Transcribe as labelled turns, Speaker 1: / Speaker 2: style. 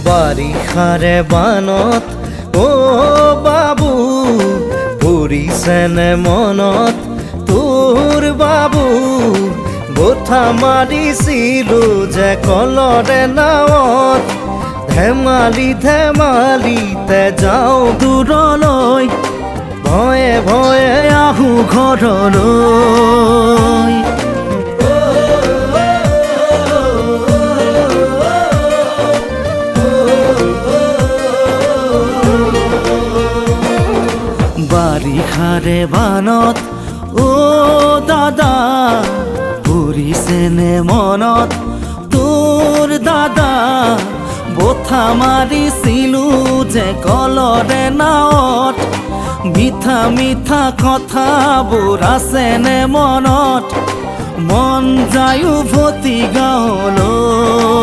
Speaker 1: বাৰিষাৰে বানত অ বাবু পৰিছেনে মনত তোৰ বাবু গোঠা মাৰিছিলো যে কলৰে নাৱত ধেমালি ধেমালিতে যাওঁ দূৰলৈ ভয়ে ভয়ে আহোঁ ঘৰলৈ বাৰিষাৰে বানত অ দাদা পৰিছেনে মনত তোৰ দাদা বঠা মাৰিছিলো যে কলৰে নাৱত মিঠা মিঠা কথাবোৰ আছেনে মনত মন যায় উভতি গাঁৱলৈ